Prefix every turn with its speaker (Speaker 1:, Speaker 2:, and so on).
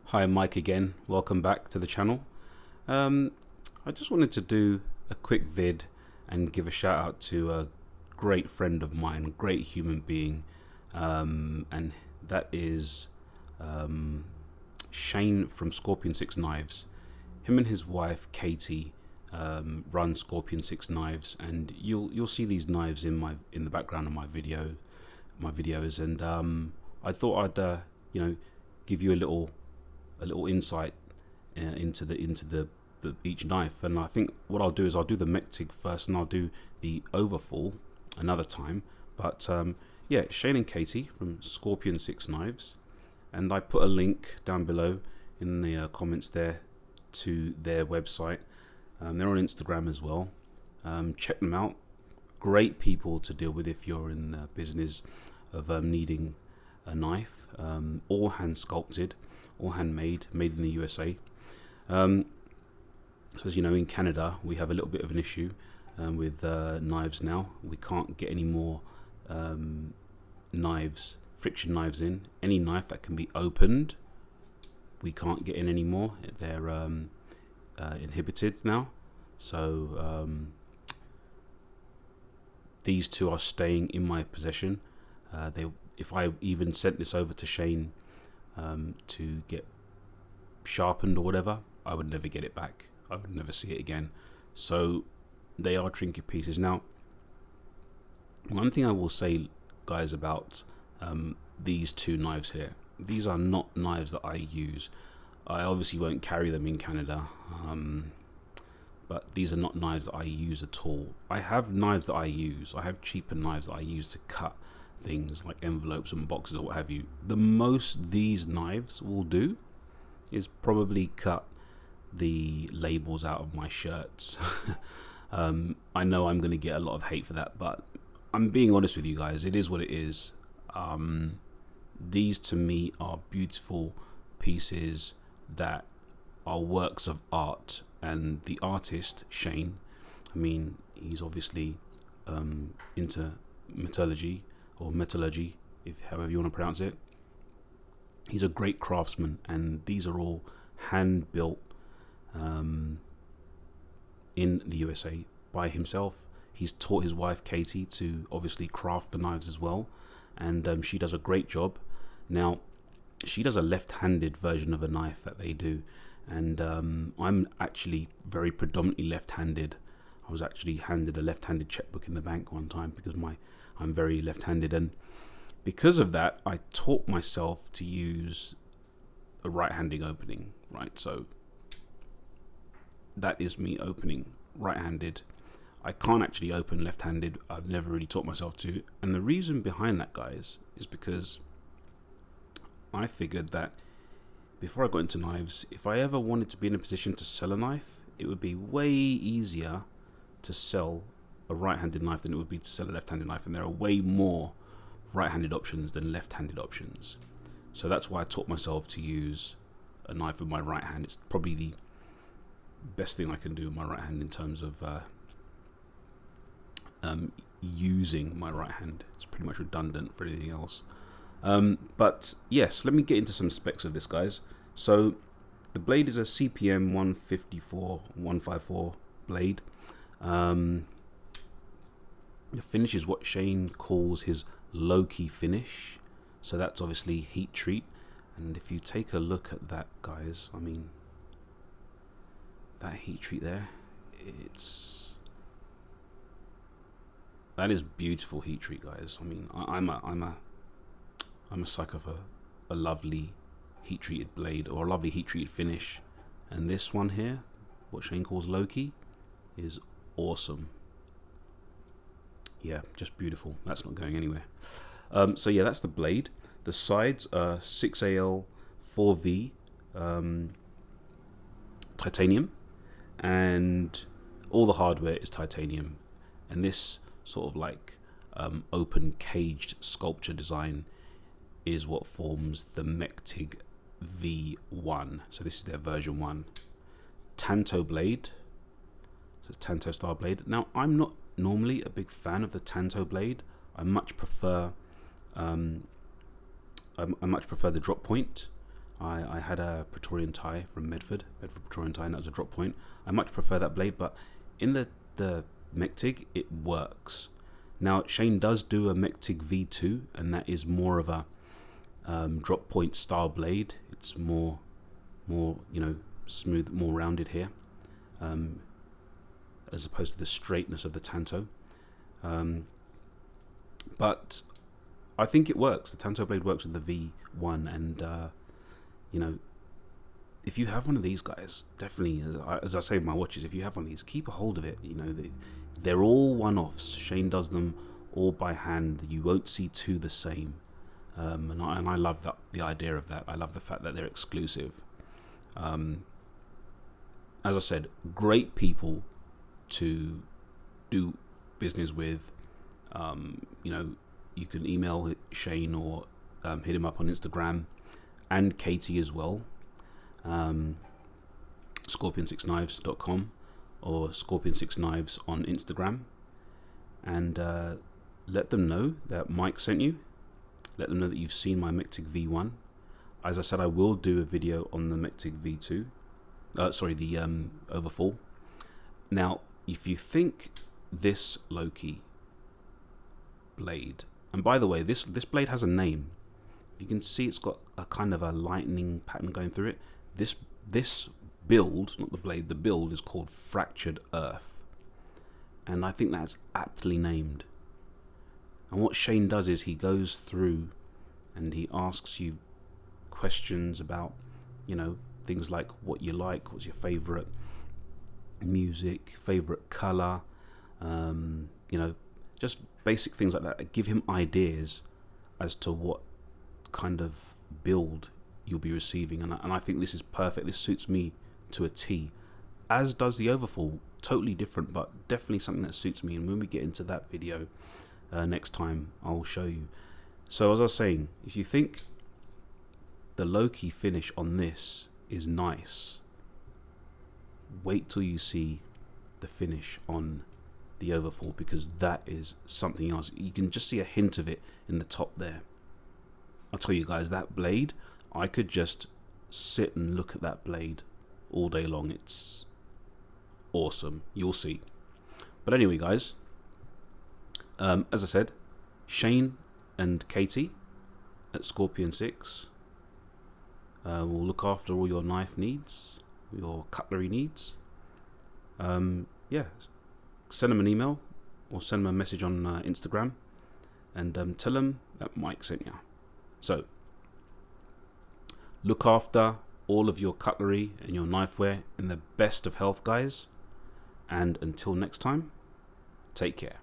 Speaker 1: Hi, Mike again. Welcome back to the channel. I just wanted to do a quick vid and give a shout out to a great friend of mine, a great human being, and that is Shane from Scorpion Six Knives. Him and his wife Katie run Scorpion Six Knives, and you'll see these knives in the background of my videos, and I thought I'd give you a little insight into the each knife. And I think what I'll do is I'll do the Mektig first, and I'll do the Overfall another time. But yeah, Shane and Katie from Scorpion Six Knives, and I put a link down below in the comments there to their website. They're on Instagram as well. Check them out. Great people to deal with if you're in the business of needing a knife. All hand sculpted, all handmade, made in the USA. So as you know, in Canada we have a little bit of an issue with knives now. We can't get any more friction knives in. Any knife that can be opened, we can't get in anymore. They're inhibited now. So these two are staying in my possession. If I even sent this over to Shane to get sharpened or whatever, I would never get it back. I would never see it again. So they are trinket pieces. Now, one thing I will say, guys, about these two knives here, these are not knives that I use. I obviously won't carry them in Canada, but these are not knives that I use at all. I have knives that I use. I have cheaper knives that I use to cut things like envelopes and boxes or what have you. The most these knives will do is probably cut the labels out of my shirts. I know I'm going to get a lot of hate for that, but I'm being honest with you guys. It is what it is. These to me are beautiful pieces that are works of art, and the artist Shane, I mean, he's obviously into metallurgy, or metallurgy, however you want to pronounce it. He's a great craftsman, and these are all hand built in the USA by himself. He's taught his wife Katie to obviously craft the knives as well, and she does a great job. Now, she does a left-handed version of a knife that they do, and I'm actually very predominantly left-handed. I was actually handed a left-handed checkbook in the bank one time because I'm very left-handed, and because of that I taught myself to use a right-handed opening, right? So that is me opening right-handed. I can't actually open left-handed. I've never really taught myself to, and the reason behind that, guys, is because I figured that before I got into knives, if I ever wanted to be in a position to sell a knife, it would be way easier to sell a right-handed knife than it would be to sell a left-handed knife, and there are way more right-handed options than left-handed options. So that's why I taught myself to use a knife with my right hand. It's probably the best thing I can do with my right hand in terms of using my right hand. It's pretty much redundant for anything else. But yes, let me get into some specs of this, guys. So the blade is a CPM 154 blade. The finish is what Shane calls his low-key finish, so that's obviously heat treat. And if you take a look at that, guys, I mean, that heat treat there, that is beautiful heat treat, guys. I mean, I'm a sucker for a lovely heat treated blade or a lovely heat treated finish, and this one here, what Shane calls low-key, is awesome. Yeah, just beautiful. That's not going anywhere. So yeah, that's the blade. The sides are 6AL 4V titanium, and all the hardware is titanium. And this sort of like open caged sculpture design is what forms the Mektig V1. So this is their version 1. Tanto blade. So Tanto style blade. Now, I'm not normally a big fan of the Tanto blade. I much prefer the drop point. I had a Praetorian tie from Medford Praetorian tie, and that was a drop point. I much prefer that blade, but in the Mektig, it works. Now, Shane does do a Mektig V2, and that is more of a drop point style blade. It's more smooth, more rounded here, as opposed to the straightness of the Tanto. But I think it works. The Tanto blade works with the V1, and if you have one of these guys, definitely, as I say with my watches, if you have one of these, keep a hold of it. They're all one-offs. Shane does them all by hand. You won't see two the same, and I love the idea of that. I love the fact that they're exclusive. As I said, great people to do business with. You can email Shane or hit him up on Instagram, and Katie as well. Scorpion6knives.com or Scorpion6knives on Instagram, and let them know that Mike sent you. Let them know that you've seen my Mektig V1. As I said, I will do a video on the Mektig V2. The Overfall. Now, if you think this Loki blade, and by the way, this blade has a name. You can see it's got a kind of a lightning pattern going through it. This build, not the blade, the build is called Fractured Earth, and I think that's aptly named. And what Shane does is he goes through and he asks you questions about, things like what you like, what's your favorite music, favorite color, just basic things like that. Give him ideas as to what kind of build you'll be receiving, and I think this is perfect. This suits me to a T, as does the Overfall. Totally different, but definitely something that suits me. And when we get into that video next time, I'll show you. So as I was saying, if you think the low-key finish on this is nice, wait till you see the finish on the Overfall, because that is something else. You can just see a hint of it in the top there. I'll tell you guys, that blade, I could just sit and look at that blade all day long. It's awesome. You'll see. But anyway, guys, as I said, Shane and Katie at Scorpion 6 will look after all your knife needs, your cutlery needs. Yeah, send them an email or send them a message on Instagram, and tell them that Mike sent you. So look after all of your cutlery and your knifeware in the best of health, guys, and until next time, take care.